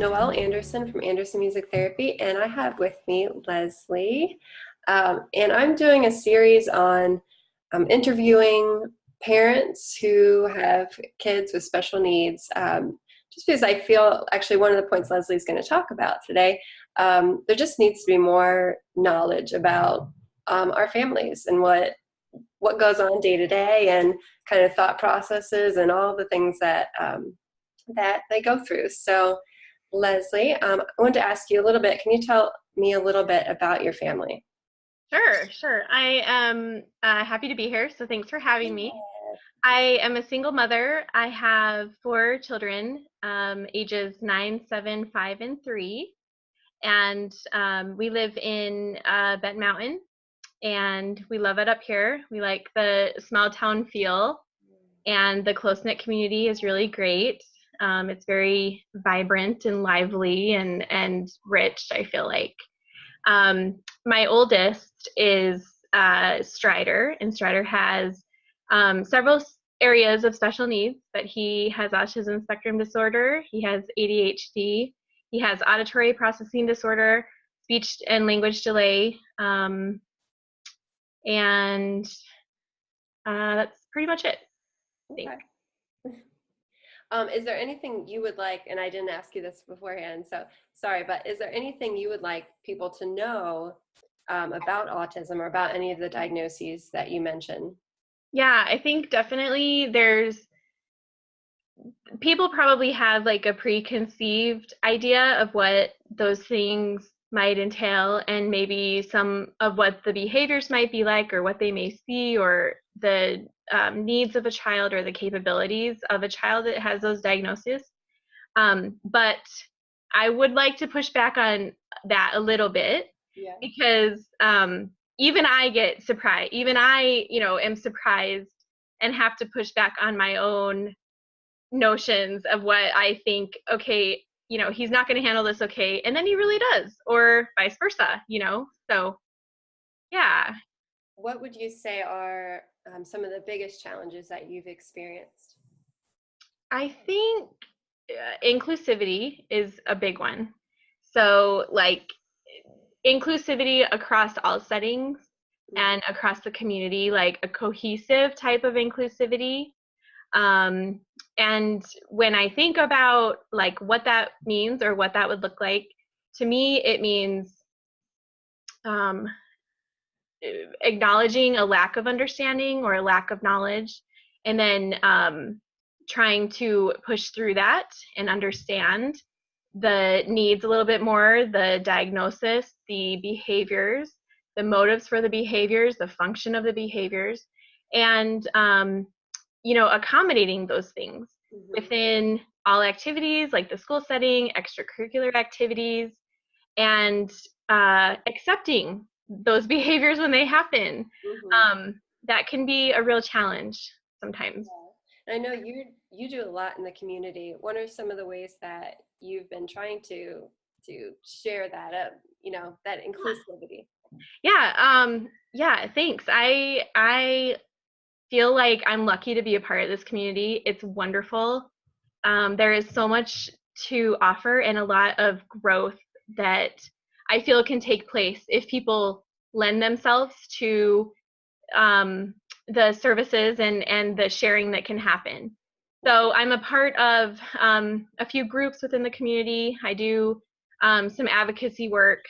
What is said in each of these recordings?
Noelle Anderson from Anderson Music Therapy, and I have with me Lesley. And I'm doing a series on interviewing parents who have kids with special needs, just because I feel actually one of the points Lesley's going to talk about today, there just needs to be more knowledge about our families and what goes on day to day and kind of thought processes and all the things that that they go through. So Lesley, I wanted to ask you a little bit. Can you tell me a little bit about your family? Sure. I am happy to be here, so thanks for having me. I am a single mother. I have 4 children, ages 9, 7, 5, and 3. And we live in Benton Mountain, and we love it up here. We like the small town feel, and the close-knit community is really great. It's very vibrant and lively and rich, I feel like. My oldest is Strider, and Strider has several areas of special needs, but he has autism spectrum disorder, he has ADHD, he has auditory processing disorder, speech and language delay, and that's pretty much it, I think. Okay. Is there anything you would like, and I didn't ask you this beforehand, so sorry, but is there anything you would like people to know about autism or about any of the diagnoses that you mentioned? Yeah, I think definitely people probably have like a preconceived idea of what those things might entail, and maybe some of what the behaviors might be like, or what they may see, or the needs of a child, or the capabilities of a child that has those diagnoses. But I would like to push back on that a little bit, Yeah. because even I get surprised. Even I, am surprised and have to push back on my own notions of what I think, okay, he's not going to handle this okay, and then he really does, or vice versa, So, yeah. What would you say are some of the biggest challenges that you've experienced? I think inclusivity is a big one. So, like, inclusivity across all settings and across the community, like a cohesive type of inclusivity. And when I think about like what that means, or what that would look like, to me, it means um, acknowledging a lack of understanding or a lack of knowledge, and then trying to push through that and understand the needs a little bit more, the diagnosis, the behaviors, the motives for the behaviors, the function of the behaviors, and accommodating those things within all activities, like the school setting, extracurricular activities, and accepting those behaviors when they happen. That can be a real challenge sometimes. I know you do a lot in the community. What are some of the ways that you've been trying to share that up, that inclusivity? Yeah, thanks. I feel like I'm lucky to be a part of this community. It's wonderful. There is so much to offer, and a lot of growth that I feel can take place if people lend themselves to the services and the sharing that can happen. So I'm a part of a few groups within the community. I do some advocacy work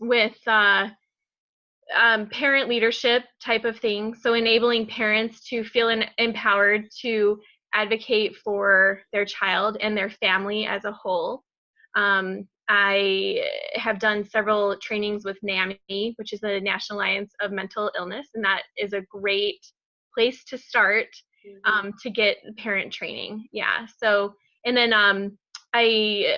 with parent leadership type of thing. So enabling parents to feel empowered to advocate for their child and their family as a whole. I have done several trainings with NAMI, which is the National Alliance of Mental Illness, and that is a great place to start to get parent training. Yeah. So, and then I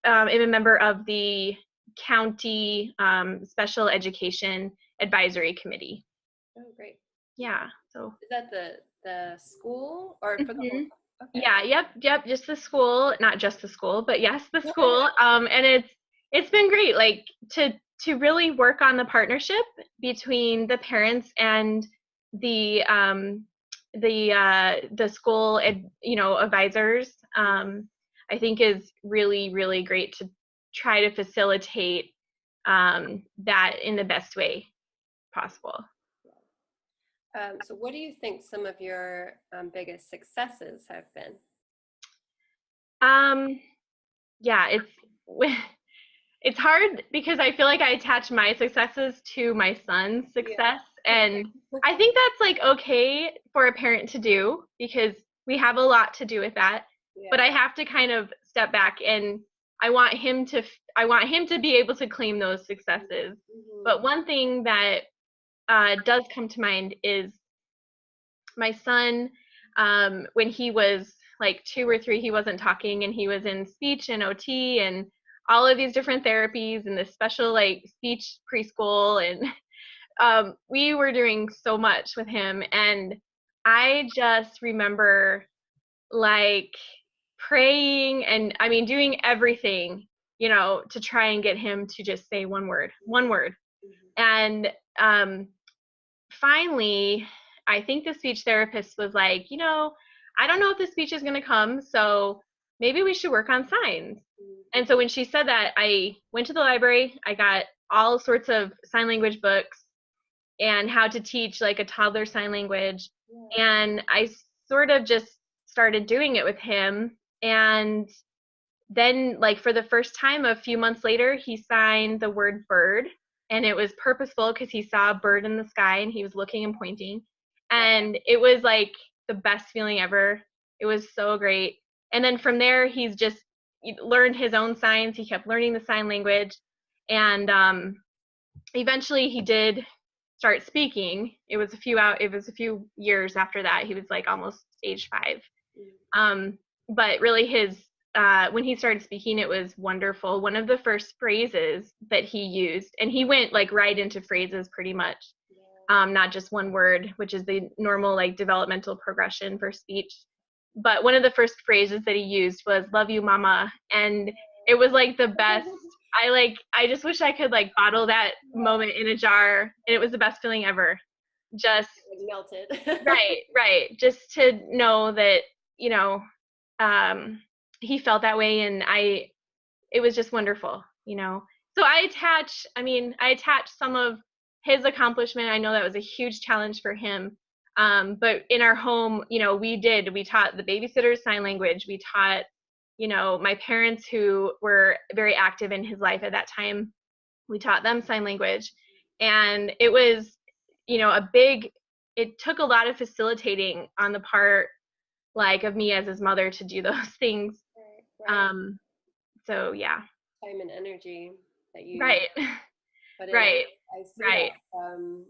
am a member of the county special education advisory committee. Oh, great. Yeah. So is that the school or for the whole? Okay. Yeah, yep, just the school, not just the school, but yes, the school. And it's been great, like to really work on the partnership between the parents and the school advisors. I think is really, really great to try to facilitate that in the best way possible. So what do you think some of your biggest successes have been? Um, yeah, it's hard because I feel like I attach my successes to my son's Yeah. success, and I think that's like okay for a parent to do because we have a lot to do with that. But Yeah. I have to kind of step back, and I want him to I want him to be able to claim those successes. Mm-hmm. But one thing that does come to mind is my son, when he was like 2 or 3, he wasn't talking, and he was in speech and OT and all of these different therapies and this special like speech preschool, and we were doing so much with him, and I just remember like praying and I mean doing everything, to try and get him to just say one word. And finally, I think the speech therapist was like, I don't know if the speech is going to come, so maybe we should work on signs. And so when she said that, I went to the library, I got all sorts of sign language books and how to teach like a toddler sign language. And I sort of just started doing it with him. And then, like, for the first time a few months later, he signed the word bird, and it was purposeful because he saw a bird in the sky and he was looking and pointing. And it was like the best feeling ever. It was so great. And then from there, he learned his own signs. He kept learning the sign language. And eventually he did start speaking. It was a few years after that. He was like almost age 5. But really when he started speaking, it was wonderful. One of the first phrases that he used, and he went like right into phrases pretty much, not just one word, which is the normal like developmental progression for speech. But one of the first phrases that he used was "Love you, mama," and it was like the best. I just wish I could like bottle that moment in a jar, and it was the best feeling ever. Just It melted. right. Just to know that, you know, he felt that way, and it was just wonderful. So I attach some of his accomplishment. I know that was a huge challenge for him. But in our home, we taught the babysitters sign language. We taught, my parents who were very active in his life at that time, we taught them sign language. And it was, it took a lot of facilitating on the part like of me as his mother to do those things. Right. So yeah. Time and energy that you Right. put in. Right. I see that Right. from,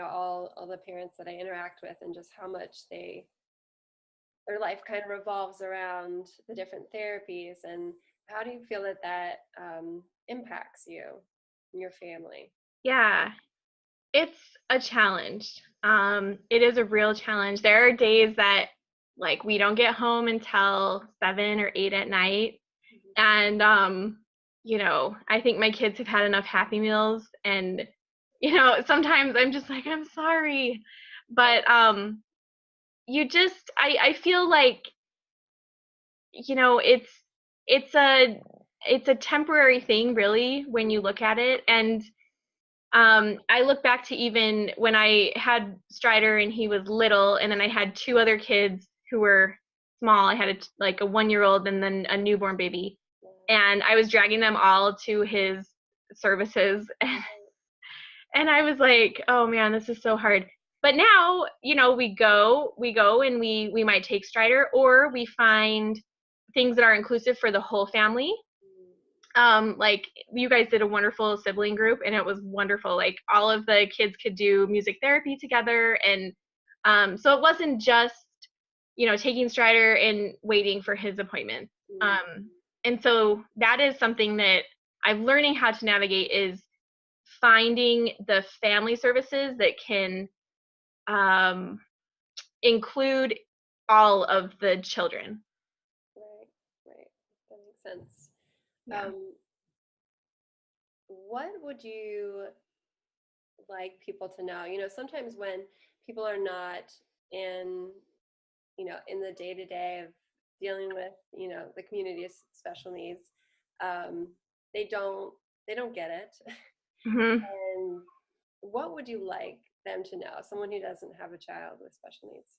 all the parents that I interact with, and just how much their life kind of revolves around the different therapies. And how do you feel that impacts you and your family? Yeah. It's a challenge. It is a real challenge. There are days that like we don't get home until 7 or 8 at night. And I think my kids have had enough Happy Meals, and sometimes I'm just like, I'm sorry. But I feel like, it's a temporary thing really when you look at it. And I look back to even when I had Strider and he was little, and then I had 2 other kids who were small. I had like a 1-year-old and then a newborn baby, and I was dragging them all to his services, and I was like, oh man, this is so hard. But now, we go and we might take Strider, or we find things that are inclusive for the whole family. Like you guys did a wonderful sibling group, and it was wonderful. Like all of the kids could do music therapy together, and so it wasn't just taking Strider and waiting for his appointment. And so that is something that I'm learning how to navigate, is finding the family services that can include all of the children. Right. That makes sense. Yeah. Um, what would you like people to know? Sometimes when people are not in, in the day to day of dealing with, the community of special needs, um, they don't get it. Hmm. And what would you like them to know? Someone who doesn't have a child with special needs.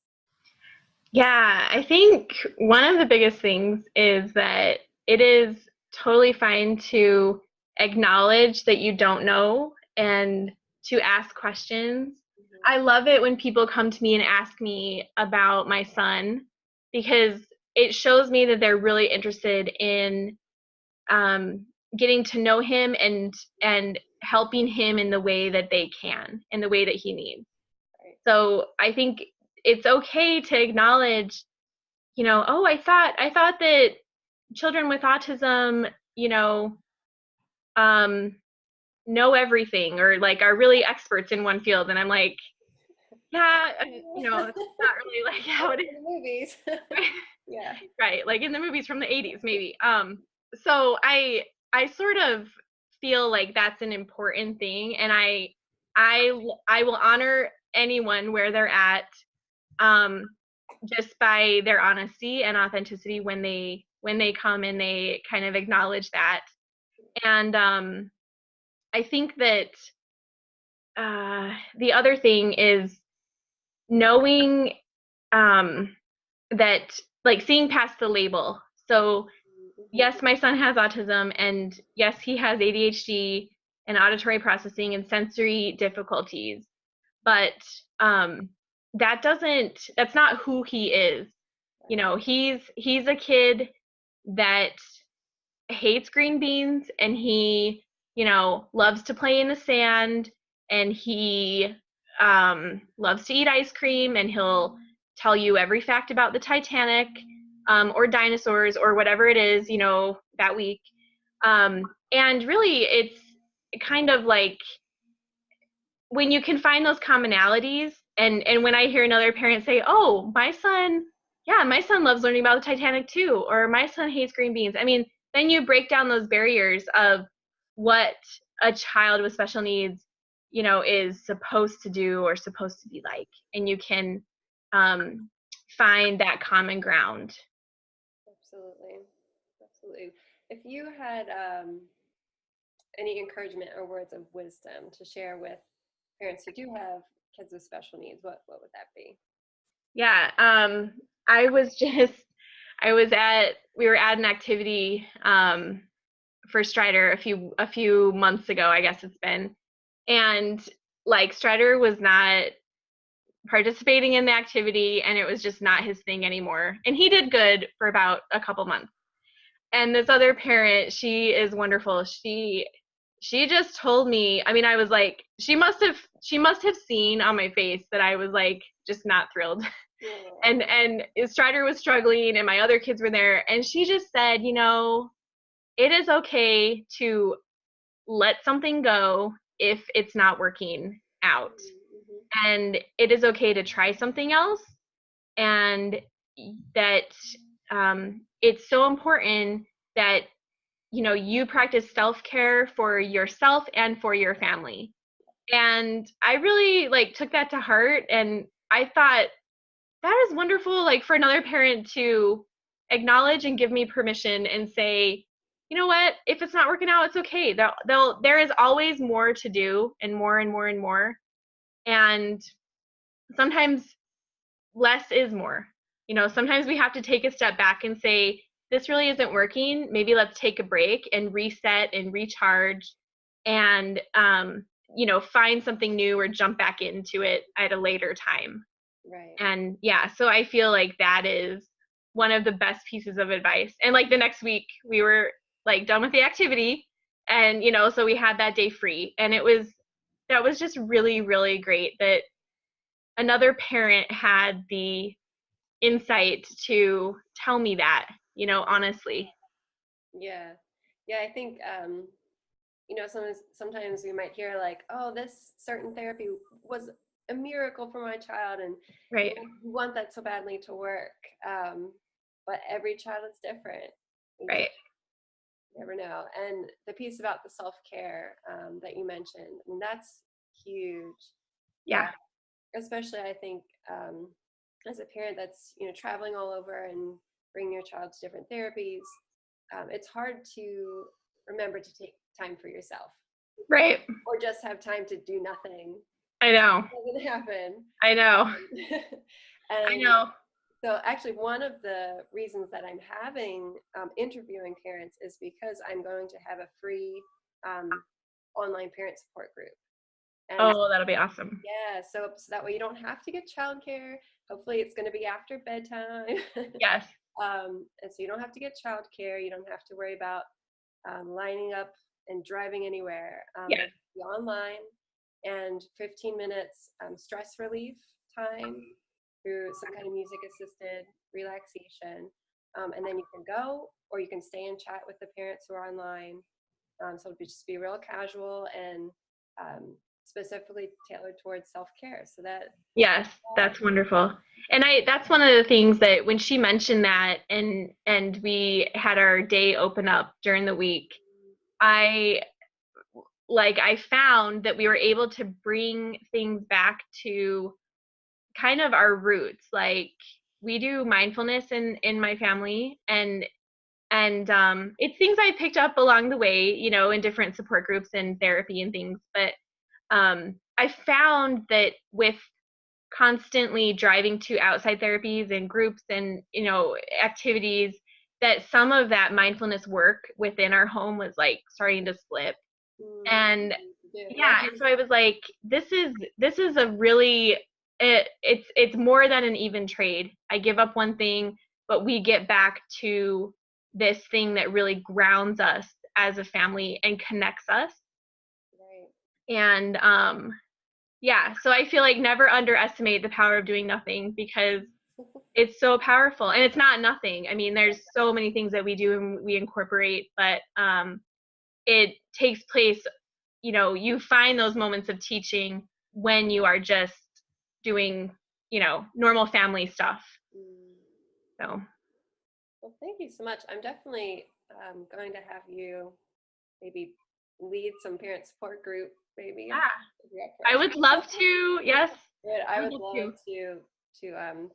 Yeah, I think one of the biggest things is that it is totally fine to acknowledge that you don't know and to ask questions. I love it when people come to me and ask me about my son because it shows me that they're really interested in um, getting to know him and helping him in the way that they can, in the way that he needs. Right. So I think it's okay to acknowledge, oh, I thought that children with autism, you um, know everything or like are really experts in one field, and I'm like, yeah, it's not really like how Like it is. in the movies. Yeah. Right, like in the movies from the 80s, maybe. So I sort of feel like that's an important thing, and I will honor anyone where they're at, um, just by their honesty and authenticity when they come and they kind of acknowledge that. And I think that the other thing is knowing that, like, seeing past the label. So Mm-hmm. yes, my son has autism, and yes, he has ADHD and auditory processing and sensory difficulties, but um, that's not who he is. He's a kid that hates green beans, and he, loves to play in the sand, and he loves to eat ice cream, and he'll tell you every fact about the Titanic, or dinosaurs or whatever it is, that week. And really, it's kind of like when you can find those commonalities, and when I hear another parent say, oh, my son loves learning about the Titanic too, or my son hates green beans. I mean, then you break down those barriers of what a child with special needs, is supposed to do or supposed to be like, and you can find that common ground. Absolutely. Absolutely. If you had any encouragement or words of wisdom to share with parents who do have kids with special needs, what would that be? Yeah, I was just we were at an activity for Strider a few months ago, I guess it's been. And like Strider was not participating in the activity, and it was just not his thing anymore. And he did good for about a couple months. And this other parent, she is wonderful. She just told me, I mean, I was like, she must have seen on my face that I was like just not thrilled. And Strider was struggling, and my other kids were there, and she just said, it is okay to let something go if it's not working out. Mm-hmm. And it is okay to try something else. And that it's so important that, you practice self-care for yourself and for your family. And I really like took that to heart. And I thought that is wonderful, like for another parent to acknowledge and give me permission and say, you know what, if it's not working out, it's okay. There is always more to do, and more and more and more. And sometimes less is more. Sometimes we have to take a step back and say, this really isn't working. Maybe let's take a break and reset and recharge, and find something new or jump back into it at a later time. Right. And yeah, so I feel like that is one of the best pieces of advice. And like the next week we were like done with the activity, and so we had that day free, and that was just really, really great that another parent had the insight to tell me that, honestly. Yeah. Yeah, I think sometimes we might hear like, oh, this certain therapy was a miracle for my child, and Right. we want that so badly to work. But every child is different. You Right. never know. And the piece about the self-care that you mentioned, and that's huge. Yeah. Especially I think as a parent that's traveling all over and bring your child to different therapies, it's hard to remember to take time for yourself, Right. or just have time to do nothing. I know. It doesn't happen. I know. I And know. so actually one of the reasons that I'm having interviewing parents is because I'm going to have a free um, online parent support group. And Oh, that'll be awesome. yeah, so that way you don't have to get childcare. Hopefully it's going to be after bedtime. Yes. And so you don't have to get childcare. You don't have to worry about lining up and driving anywhere. Yes. It'll be online, and 15 minutes stress relief time through some kind of music assisted relaxation. And then you can go, or you can stay and chat with the parents who are online. So it'll just be real casual and specifically tailored towards self-care. So that, Yes, that's wonderful. And that's one of the things that when she mentioned that and we had our day open up during the week, I found that we were able to bring things back to kind of our roots. Like we do mindfulness in my family, and it's things I picked up along the way, in different support groups and therapy and things. But I found that with constantly driving to outside therapies and groups and activities, that some of that mindfulness work within our home was like starting to slip. And yeah, so I was like, this is a really it's more than an even trade. I give up one thing, but we get back to this thing that really grounds us as a family and connects us. right. And yeah, so I feel like never underestimate the power of doing nothing, because it's so powerful. And it's not nothing. I mean, there's so many things that we do and we incorporate, but it takes place, you find those moments of teaching when you are just doing, normal family stuff. So Well, thank you so much. I'm definitely going to have you maybe lead some parent support group, maybe. yeah, I would love to. Yes, I would love to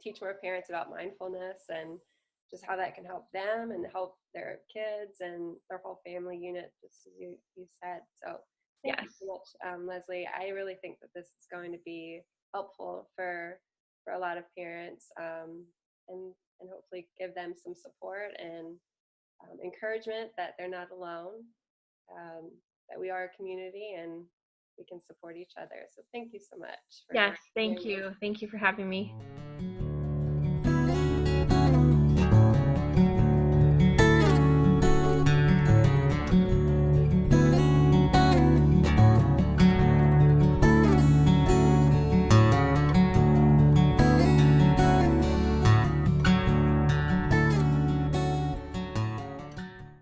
teach more parents about mindfulness and just how that can help them and help their kids and their whole family unit, just as you said. So thank you so much, Lesley. I really think that this is going to be helpful for a lot of parents, and hopefully give them some support and encouragement that they're not alone, that we are a community and we can support each other. So thank you so much for Yes, thank doing this. you. Thank you for having me.